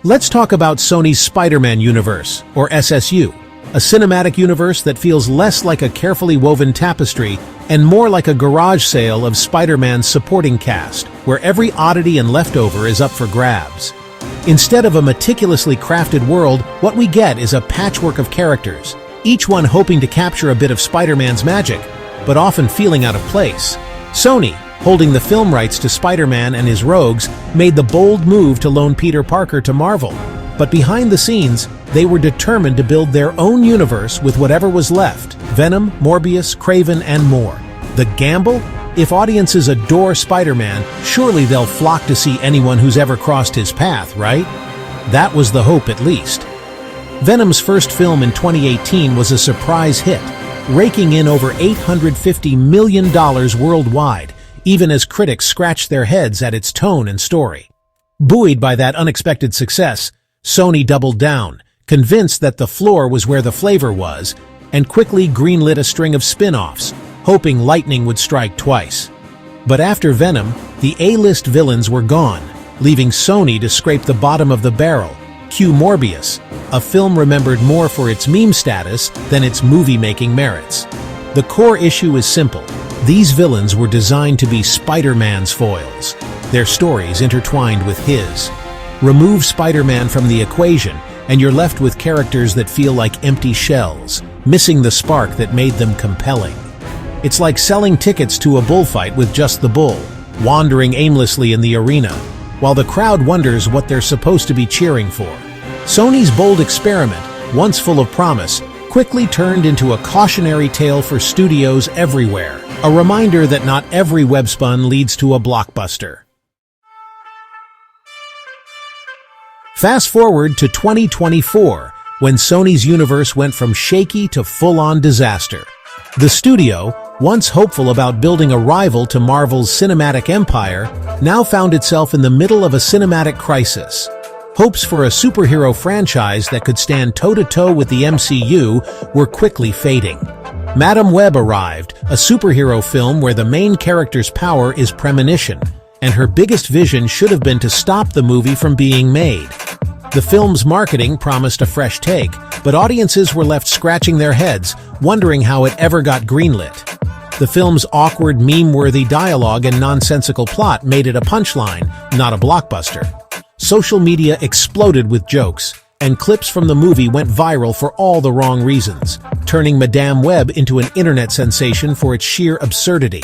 Let's talk about Sony's Spider-Man universe, or SSU, a cinematic universe that feels less like a carefully woven tapestry and more like a garage sale of Spider-Man's supporting cast, where every oddity and leftover is up for grabs. Instead of a meticulously crafted world, what we get is a patchwork of characters, each one hoping to capture a bit of Spider-Man's magic, but often feeling out of place. Sony, holding the film rights to Spider-Man and his rogues, made the bold move to loan Peter Parker to Marvel. But behind the scenes, they were determined to build their own universe with whatever was left: Venom, Morbius, Kraving, and more. The gamble? If audiences adore Spider-Man, surely they'll flock to see anyone who's ever crossed his path, right? That was the hope, at least. Venom's first film in 2018 was a surprise hit, raking in over $850 million worldwide, even as critics scratched their heads at its tone and story. Buoyed by that unexpected success, Sony doubled down, convinced that the floor was where the flavor was, and quickly greenlit a string of spin-offs, hoping lightning would strike twice. But after Venom, the A-list villains were gone, leaving Sony to scrape the bottom of the barrel. Cue Morbius, a film remembered more for its meme status than its movie-making merits. The core issue is simple. These villains were designed to be Spider-Man's foils, their stories intertwined with his. Remove Spider-Man from the equation, and you're left with characters that feel like empty shells, missing the spark that made them compelling. It's like selling tickets to a bullfight with just the bull, wandering aimlessly in the arena, while the crowd wonders what they're supposed to be cheering for. Sony's bold experiment, once full of promise, quickly turned into a cautionary tale for studios everywhere, a reminder that not every webspun leads to a blockbuster. Fast forward to 2024, when Sony's universe went from shaky to full-on disaster. The studio, once hopeful about building a rival to Marvel's cinematic empire, now found itself in the middle of a cinematic crisis. Hopes for a superhero franchise that could stand toe-to-toe with the MCU were quickly fading. Madam Web arrived, a superhero film where the main character's power is premonition, and her biggest vision should have been to stop the movie from being made. The film's marketing promised a fresh take, but audiences were left scratching their heads, wondering how it ever got greenlit. The film's awkward, meme-worthy dialogue and nonsensical plot made it a punchline, not a blockbuster. Social media exploded with jokes, and clips from the movie went viral for all the wrong reasons, turning Madame Web into an internet sensation for its sheer absurdity.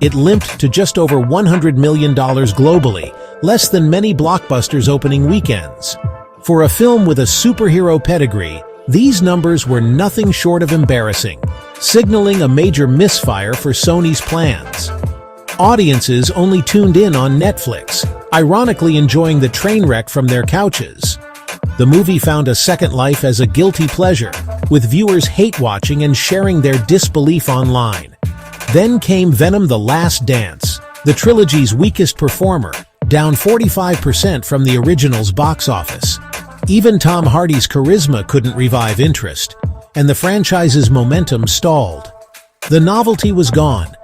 It limped to just over $100 million globally, less than many blockbusters' opening weekends. For a film with a superhero pedigree, these numbers were nothing short of embarrassing, signaling a major misfire for Sony's plans. Audiences only tuned in on Netflix, ironically enjoying the train wreck from their couches. The movie found a second life as a guilty pleasure, with viewers hate-watching and sharing their disbelief online. Then came Venom: The Last Dance, the trilogy's weakest performer, down 45% from the original's box office. Even Tom Hardy's charisma couldn't revive interest, and the franchise's momentum stalled. The novelty was gone,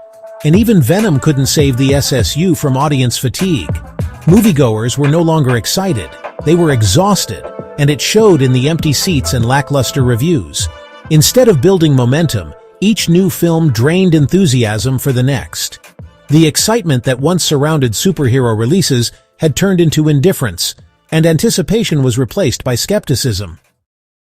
and even Venom couldn't save the SSU from audience fatigue. Moviegoers were no longer excited, they were exhausted, and it showed in the empty seats and lackluster reviews. Instead of building momentum, each new film drained enthusiasm for the next. The excitement that once surrounded superhero releases had turned into indifference, and anticipation was replaced by skepticism.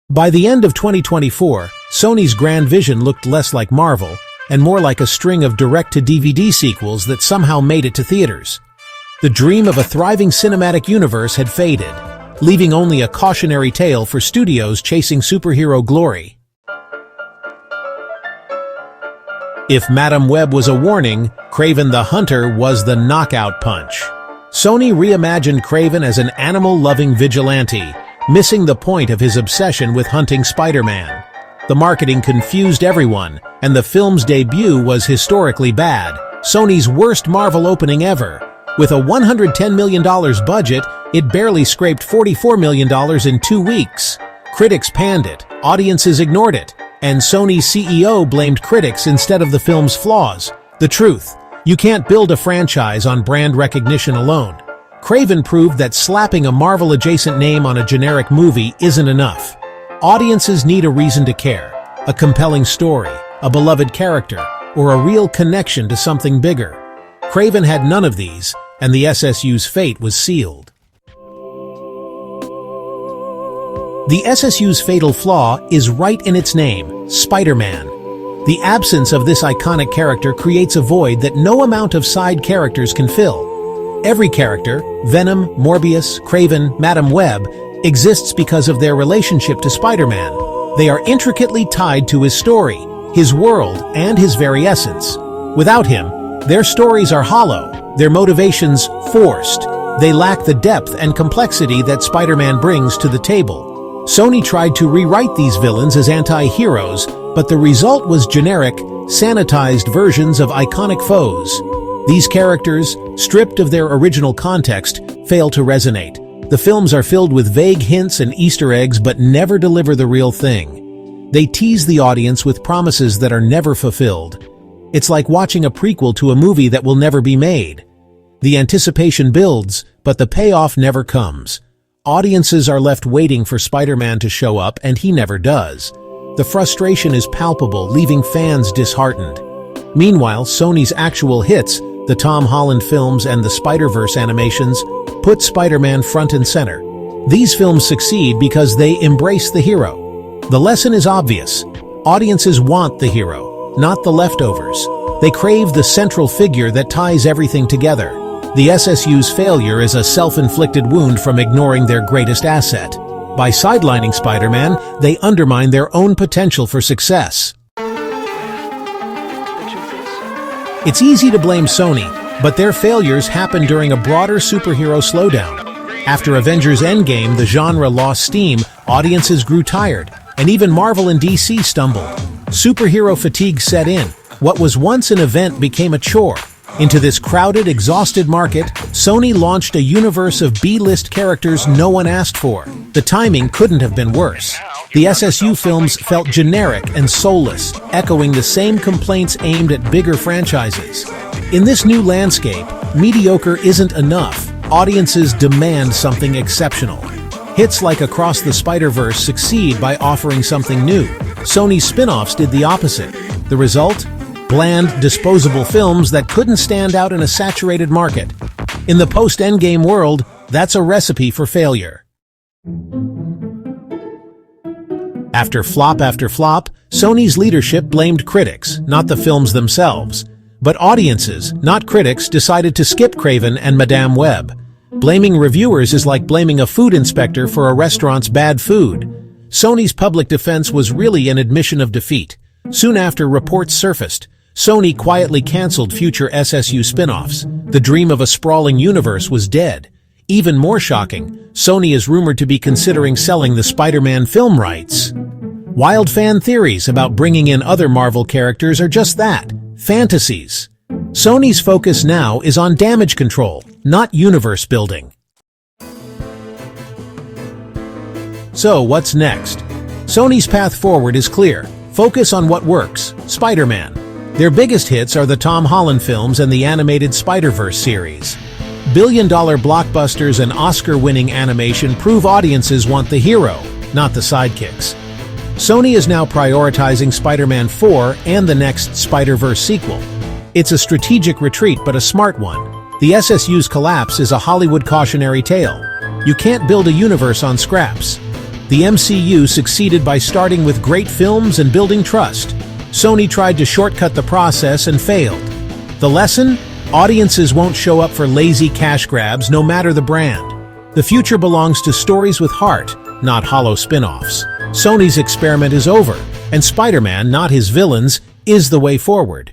By the end of 2024, Sony's grand vision looked less like Marvel and more like a string of direct-to-DVD sequels that somehow made it to theaters. The dream of a thriving cinematic universe had faded, leaving only a cautionary tale for studios chasing superhero glory. If Madam Web was a warning, Kraven the Hunter was the knockout punch. Sony reimagined Kraving as an animal-loving vigilante, missing the point of his obsession with hunting Spider-Man. The marketing confused everyone, and the film's debut was historically bad, Sony's worst Marvel opening ever. With a $110 million budget, it barely scraped $44 million in 2 weeks. Critics panned it, audiences ignored it, and Sony's CEO blamed critics instead of the film's flaws. The truth: you can't build a franchise on brand recognition alone. Kraving proved that slapping a Marvel-adjacent name on a generic movie isn't enough. Audiences need a reason to care, a compelling story, a beloved character, or a real connection to something bigger. Kraving had none of these, and the SSU's fate was sealed. The SSU's fatal flaw is right in its name, Spider-Man. The absence of this iconic character creates a void that no amount of side characters can fill. Every character, Venom, Morbius, Kraving, Madam Web, exists because of their relationship to Spider-Man. They are intricately tied to his story, his world, and his very essence. Without him, their stories are hollow, their motivations forced. They lack the depth and complexity that Spider-Man brings to the table. Sony tried to rewrite these villains as anti-heroes, but the result was generic, sanitized versions of iconic foes. These characters, stripped of their original context, fail to resonate. The films are filled with vague hints and Easter eggs but never deliver the real thing. They tease the audience with promises that are never fulfilled. It's like watching a prequel to a movie that will never be made. The anticipation builds, but the payoff never comes. Audiences are left waiting for Spider-Man to show up, and he never does. The frustration is palpable, leaving fans disheartened. Meanwhile, Sony's actual hits, the Tom Holland films and the Spider-Verse animations, put Spider-Man front and center. These films succeed because they embrace the hero. The lesson is obvious. Audiences want the hero, not the leftovers. They crave the central figure that ties everything together. The SSU's failure is a self-inflicted wound from ignoring their greatest asset. By sidelining Spider-Man, they undermine their own potential for success. It's easy to blame Sony, but their failures happened during a broader superhero slowdown. After Avengers Endgame, the genre lost steam, audiences grew tired, and even Marvel and DC stumbled. Superhero fatigue set in. What was once an event became a chore. Into this crowded, exhausted market, Sony launched a universe of B-list characters no one asked for. The timing couldn't have been worse. The SSU films felt generic and soulless, echoing the same complaints aimed at bigger franchises. In this new landscape, mediocre isn't enough. Audiences demand something exceptional. Hits like Across the Spider-Verse succeed by offering something new. Sony's spin-offs did the opposite. The result? Bland, disposable films that couldn't stand out in a saturated market. In the post-Endgame world, that's a recipe for failure. After flop, Sony's leadership blamed critics, not the films themselves. But audiences, not critics, decided to skip Kraving and Madame Web. Blaming reviewers is like blaming a food inspector for a restaurant's bad food. Sony's public defense was really an admission of defeat. Soon after, reports surfaced. Sony quietly canceled future SSU spin-offs. The dream of a sprawling universe was dead. Even more shocking, Sony is rumored to be considering selling the Spider-Man film rights. Wild fan theories about bringing in other Marvel characters are just that, fantasies. Sony's focus now is on damage control, not universe building. So, what's next? Sony's path forward is clear. Focus on what works, Spider-Man. Their biggest hits are the Tom Holland films and the animated Spider-Verse series. Billion-dollar blockbusters and Oscar-winning animation prove audiences want the hero, not the sidekicks. Sony is now prioritizing Spider-Man 4 and the next Spider-Verse sequel. It's a strategic retreat, but a smart one. The SSU's collapse is a Hollywood cautionary tale. You can't build a universe on scraps. The MCU succeeded by starting with great films and building trust. Sony tried to shortcut the process and failed. The lesson? Audiences won't show up for lazy cash grabs, no matter the brand. The future belongs to stories with heart, not hollow spin-offs. Sony's experiment is over, and Spider-Man, not his villains, is the way forward.